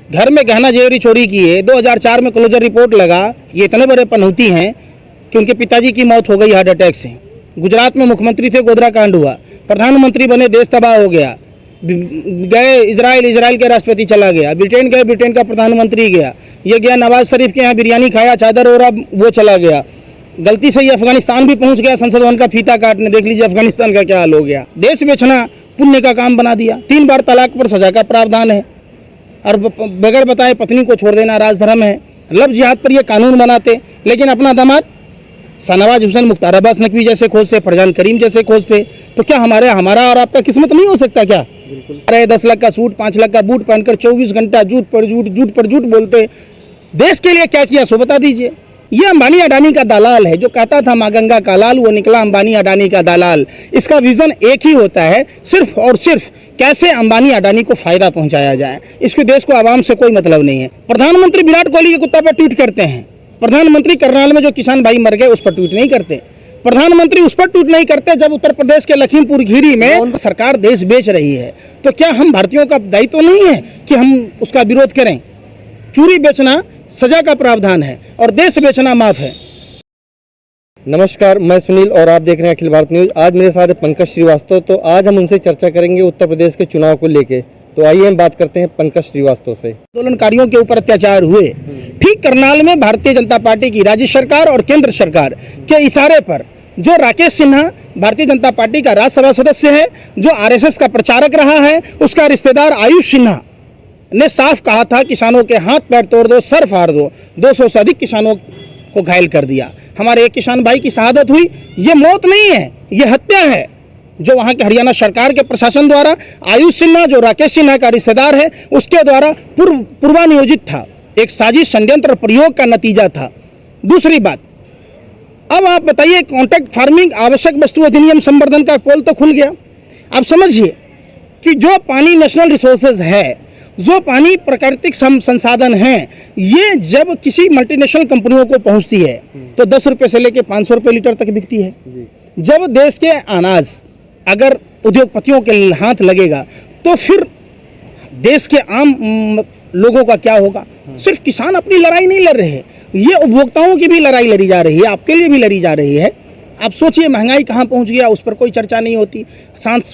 घर में गहना जेवरी चोरी किए, 2004 में क्लोजर रिपोर्ट लगा, ये इतने बड़े पनौती हैं कि उनके पिताजी की मौत हो गई हार्ट अटैक से। गुजरात में मुख्यमंत्री थे, गोधरा कांड हुआ, प्रधानमंत्री बने, देश तबाह हो गया। गए इजराइल के राष्ट्रपति चला गया, ब्रिटेन गए, ब्रिटेन का प्रधानमंत्री गया, ये गया नवाज शरीफ के यहाँ बिरयानी खाया, चादर ओढ़ा, वो चला गया। गलती से ये अफगानिस्तान भी पहुंच गया, संसद भवन का फीता काटने, देख लीजिए अफगानिस्तान का क्या हाल हो गया। देश बेचना पुण्य का काम बना दिया, 3 बार तलाक पर सजा का प्रावधान है, और बगैर बताए पत्नी को छोड़ देना राजधर्म है। लव जिहाद पर ये कानून बनाते, लेकिन अपना दामाद शाहनवाज हुसैन, मुख्तार अब्बास नकवी जैसे खोजते, फरजान करीम जैसे खोजते, तो क्या हमारा और आपका किस्मत नहीं हो सकता क्या? अरे 10 लाख का सूट, 5 लाख का बूट पहनकर 24 घंटा झूठ पर झूठ बोलते, देश के लिए क्या किया सो बता दीजिए। ये अंबानी अडानी का दलाल है, जो कहता था माँ गंगा का लाल, वो निकला अंबानी अडानी का दलाल। इसका विजन एक ही होता है, सिर्फ और सिर्फ कैसे अंबानी अडानी को फायदा पहुंचाया जाए। इसके देश को आवाम से कोई मतलब नहीं है। प्रधानमंत्री विराट कोहली के कुत्ता पर ट्वीट करते हैं, प्रधानमंत्री करनाल में जो किसान भाई मर गए उस पर ट्वीट नहीं करते, प्रधानमंत्री उस पर ट्वीट नहीं करते जब उत्तर प्रदेश के लखीमपुर खीरी में सरकार देश बेच रही है। तो क्या हम भारतीयों का दायित्व नहीं है कि हम उसका विरोध करें? चोरी बेचना सजा का प्रावधान है और देश बेचना माफ है। नमस्कार, मैं सुनील और आप देख रहे हैं अखिल भारत न्यूज। आज मेरे साथ है पंकज श्रीवास्तव, तो आज हम उनसे चर्चा करेंगे उत्तर प्रदेश के चुनाव को लेके। तो आइए हम बात करते हैं पंकज श्रीवास्तव से। आंदोलनकारियों के ऊपर अत्याचार हुए, ठीक करनाल में भारतीय जनता पार्टी की राज्य सरकार और केंद्र सरकार के इशारे पर जो राकेश सिन्हा भारतीय जनता पार्टी का राज्यसभा सदस्य है, जो आरएसएस का प्रचारक रहा है, उसका रिश्तेदार आयुष सिन्हा ने साफ कहा था किसानों के हाथ पैर तोड़ दो, सर फाड़ दो। 200 से अधिक किसानों को घायल कर दिया। हमारे एक किसान भाई की शहादत हुई। ये मौत नहीं है, ये हत्या है, जो वहां के हरियाणा सरकार के प्रशासन द्वारा आयुष सिन्हा, जो राकेश सिन्हा का रिश्तेदार है, उसके द्वारा पूर्वानियोजित था, एक साजिश, षड्यंत्र, प्रयोग का नतीजा था। दूसरी बात, अब आप बताइए, कॉन्ट्रैक्ट फार्मिंग आवश्यक वस्तु अधिनियम संवर्धन का पोल तो खुल गया। आप समझिए कि जो पानी नेशनल रिसोर्सेज है, जो पानी प्राकृतिक संसाधन हैं, ये जब किसी मल्टीनेशनल कंपनियों को पहुंचती है तो 10 रुपये से लेकर 500 रुपये लीटर तक बिकती है। जब देश के अनाज अगर उद्योगपतियों के हाथ लगेगा तो फिर देश के आम लोगों का क्या होगा? सिर्फ किसान अपनी लड़ाई नहीं लड़ रहे हैं, ये उपभोक्ताओं की भी लड़ाई लड़ी जा रही है, आपके लिए भी लड़ी जा रही है। आप सोचिए महंगाई कहाँ पहुँच गया, उस पर कोई चर्चा नहीं होती।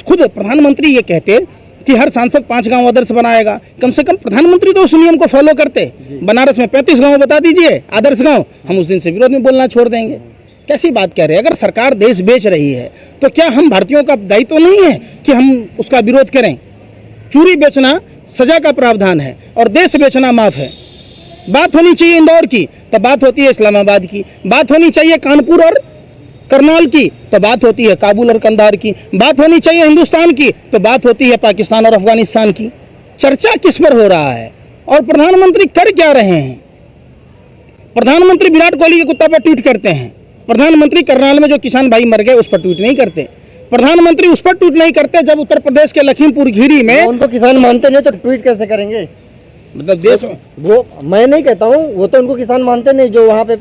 खुद प्रधानमंत्री ये कहते कि हर सांसद 5 गांव आदर्श बनाएगा। कम से कम प्रधानमंत्री तो उस नियम को फॉलो करते। बनारस में 35 गांव बता दीजिए आदर्श गांव, हम उस दिन से विरोध में बोलना छोड़ देंगे। कैसी बात कह रहे हैं? अगर सरकार देश बेच रही है तो क्या हम भारतीयों का दायित्व नहीं है कि हम उसका विरोध करें? चोरी बेचना सजा का प्रावधान है और देश बेचना माफ है। बात होनी चाहिए इंदौर की तो बात होती है इस्लामाबाद की, बात होनी चाहिए कानपुर और करनाल की तो बात होती है काबुल और कंधार की, बात होनी चाहिए हिंदुस्तान की तो बात होती है पाकिस्तान और अफगानिस्तान की। चर्चा किस पर हो रहा है और प्रधानमंत्री कर क्या रहे हैं? प्रधानमंत्री विराट कोहली के कुत्ता पर ट्वीट करते हैं, प्रधानमंत्री करनाल में जो किसान भाई मर गए उस पर ट्वीट नहीं करते, प्रधानमंत्री उस पर ट्वीट नहीं करते जब उत्तर प्रदेश के लखीमपुर खीरी में उनको किसान मानते नहीं तो ट्वीट कैसे करेंगे? मतलब देश में वो मैं नहीं कहता हूँ, वो तो उनको किसान मानते नहीं, जो वहाँ पे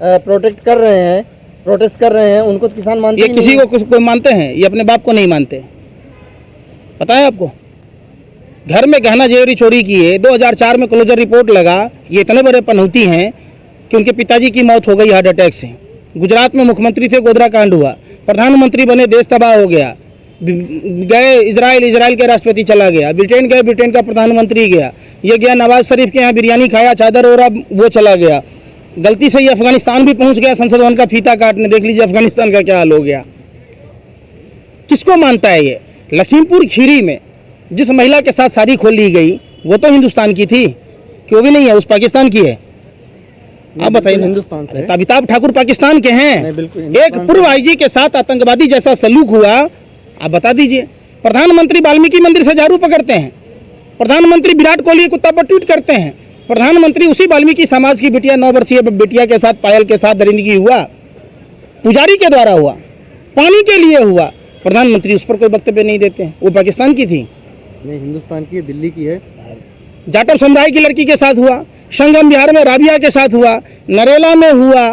प्रोटेस्ट कर रहे हैं उनको तो किसान मानते। ये किसी को कोई मानते हैं, ये अपने बाप को नहीं मानते। पता है आपको? घर में गहना जेवरी चोरी किए, 2004 में क्लोजर रिपोर्ट लगा, ये इतने बड़े पनौती हैं कि उनके पिताजी की मौत हो गई हार्ट अटैक से। गुजरात में मुख्यमंत्री थे, गोधरा कांड हुआ, प्रधानमंत्री बने, देश तबाह हो गया। गए इजराइल के राष्ट्रपति चला गया, ब्रिटेन गए, ब्रिटेन का प्रधानमंत्री गया, ये गया नवाज शरीफ के यहाँ बिरयानी खाया, चादर ओढ़ा, वो चला गया। गलती से ये अफगानिस्तान भी पहुंच गया, संसद भवन का फीता काटने, देख लीजिए अफगानिस्तान का क्या हाल हो गया। किसको मानता है ये? लखीमपुर खीरी में जिस महिला के साथ शादी खोल ली गई वो तो हिंदुस्तान की थी, क्यों भी नहीं है, उस पाकिस्तान की है। आप बताइए। हिंदुस्तान से अमिताभ ठाकुर पाकिस्तान के हैं। एक पूर्व आईजी के साथ आतंकवादी जैसा सलूक हुआ, आप बता दीजिए। प्रधानमंत्री वाल्मीकि मंदिर से झाड़ू पकड़ते हैं, प्रधानमंत्री विराट कोहली कुत्ता पर ट्वीट करते हैं, प्रधानमंत्री उसी वाल्मीकि समाज की बिटिया 9 वर्षीय बिटिया के साथ, पायल के साथ दरिंदगी हुआ, पुजारी के द्वारा हुआ, पानी के लिए हुआ, प्रधानमंत्री उस पर कोई वक्तव्य नहीं देते हैं। वो पाकिस्तान की थी? नहीं, हिंदुस्तान की है, दिल्ली की है। जाटव समुदाय की लड़की के साथ हुआ, संगम बिहार में राबिया के साथ हुआ, नरेला में हुआ,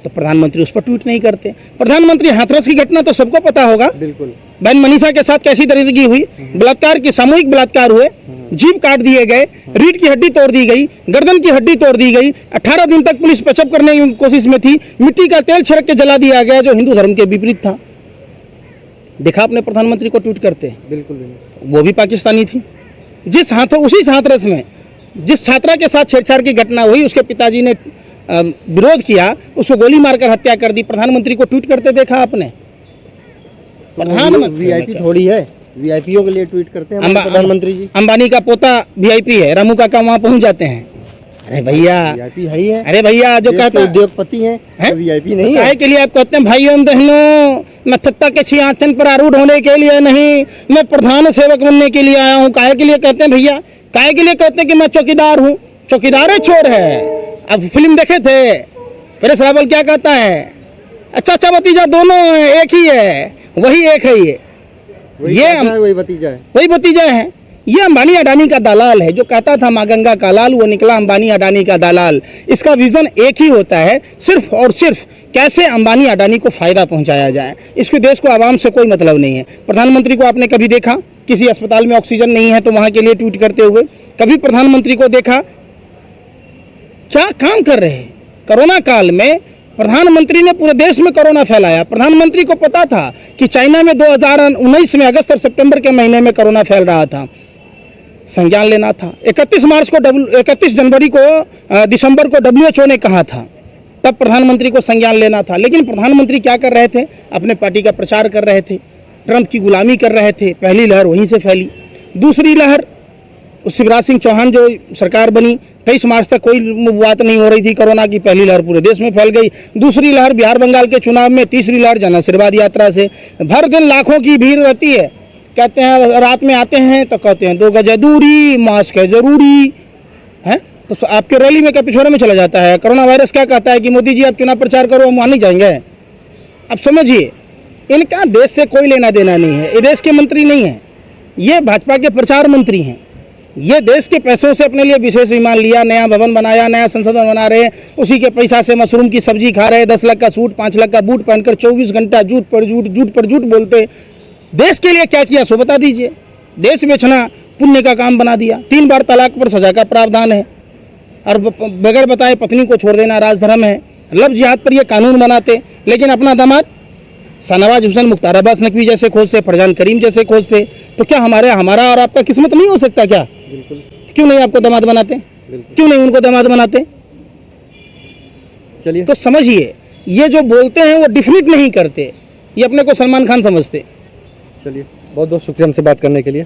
तो प्रधानमंत्री उस पर ट्वीट नहीं करते। प्रधानमंत्री हाथरस की घटना तो सबको पता होगा, बिल्कुल। बहन मनीषा के साथ कैसी दरिंदगी हुई, बलात्कार की, सामूहिक बलात्कार हुए, जीभ काट दिए गए, रीढ़ की हड्डी तोड़ दी गई, गर्दन की हड्डी तोड़ दी गई। 18 दिन तक पुलिस पेचअप करने की कोशिश में थी, मिट्टी का तेल छिड़क के जला दिया गया जो हिंदू धर्म के विपरीत था। देखा आपने प्रधानमंत्री को ट्वीट करते? बिल्कुल भी नहीं। वो भी पाकिस्तानी थी। जिस हाथों उसी हाथरस में जिस छात्रा के साथ छेड़छाड़ की घटना हुई, उसके पिताजी ने विरोध किया, उसको गोली मारकर हत्या कर दी। प्रधानमंत्री को ट्वीट करते देखा आपने? प्रधानमंत्री वीआईपी थोड़ी है, वीआईपीओ के लिए ट्वीट करते हैं हमारे प्रधानमंत्री जी। अंबानी का पोता वीआईपी है, रामू काका वहाँ पहुँच जाते हैं। अरे भैया, वीआईपी है ही है। अरे भैया जो कहते हैं उद्योगपति हैं, वीआईपी नहीं है। काहे के लिए आप कहते हैं भाइयों बहनों, मैं सत्ता के सिंहासन पर आरूढ़ होने के लिए नहीं, मैं प्रधान सेवक बनने के लिए आया हूँ। काहे के लिए कहते हैं भैया? काहे के लिए कहते हैं कि मैं चौकीदार हूँ? चौकीदार है चोर है। अब फिल्म देखे थे, परेश रावल क्या कहता है? चाचा भतीजा दोनों एक ही है, वही एक है ये वही भतीजा है। ये अंबानी अडानी का दलाल है, जो कहता था माँ गंगा का लाल, वो निकला अंबानी अडानी का दलाल। इसका विजन एक ही होता है, सिर्फ और सिर्फ कैसे अंबानी अडानी को फायदा पहुंचाया जाए। इसके देश को आवाम से कोई मतलब नहीं है। प्रधानमंत्री को आपने कभी देखा किसी अस्पताल में ऑक्सीजन नहीं है तो वहां के लिए ट्वीट करते हुए? कभी प्रधानमंत्री को देखा क्या काम कर रहे हैं? कोरोना काल में प्रधानमंत्री ने पूरे देश में कोरोना फैलाया। प्रधानमंत्री को पता था कि चाइना में 2019 में अगस्त और सितंबर के महीने में कोरोना फैल रहा था, संज्ञान लेना था। 31 जनवरी को दिसंबर को WHO ने कहा था, तब प्रधानमंत्री को संज्ञान लेना था। लेकिन प्रधानमंत्री क्या कर रहे थे? अपने पार्टी का प्रचार कर रहे थे, ट्रंप की गुलामी कर रहे थे। पहली लहर वहीं से फैली। दूसरी लहर, शिवराज सिंह चौहान जो सरकार बनी, 23 मार्च तक कोई बात नहीं हो रही थी कोरोना की, पहली लहर पूरे देश में फैल गई। दूसरी लहर बिहार बंगाल के चुनाव में, तीसरी लहर जन आशीर्वाद यात्रा से। भर दिन लाखों की भीड़ रहती है। कहते हैं रात में आते हैं तो कहते हैं 2 गज दूरी, मास्क है जरूरी है, तो आपके रैली में क्या पिछोड़े में चला जाता है? कोरोना वायरस क्या कहता है कि मोदी जी आप चुनाव प्रचार करो, हम वहाँ नहीं जाएंगे। अब समझिए, इनका देश से कोई लेना देना नहीं है। ये देश के मंत्री नहीं है, ये भाजपा के प्रचार मंत्री हैं। ये देश के पैसों से अपने लिए विशेष विमान लिया, नया भवन बनाया, नया संसद बना रहे हैं, उसी के पैसा से मशरूम की सब्जी खा रहे हैं, 10 लाख का सूट, 5 लाख का बूट पहनकर 24 घंटा झूठ पर झूठ बोलते। देश के लिए क्या किया सो बता दीजिए। देश बेचना पुण्य का काम बना दिया। 3 बार तलाक पर सजा का प्रावधान है, और बगैर बताए पत्नी को छोड़ देना राजधर्म है। लव जिहाद पर ये कानून बनाते, लेकिन अपना दामाद शाहनवाज हुसैन, मुख्तार अब्बास नकवी जैसे खोजते, फरजान करीम जैसे खोजते। तो क्या हमारा और आपका किस्मत नहीं हो सकता क्या? बिल्कुल। क्यों नहीं आपको दामाद बनाते? क्यों नहीं उनको दामाद बनाते? चलिए, तो समझिए, ये जो बोलते हैं वो डिफिनिट नहीं करते, ये अपने को सलमान खान समझते। चलिए, बहुत बहुत शुक्रिया हमसे बात करने के लिए।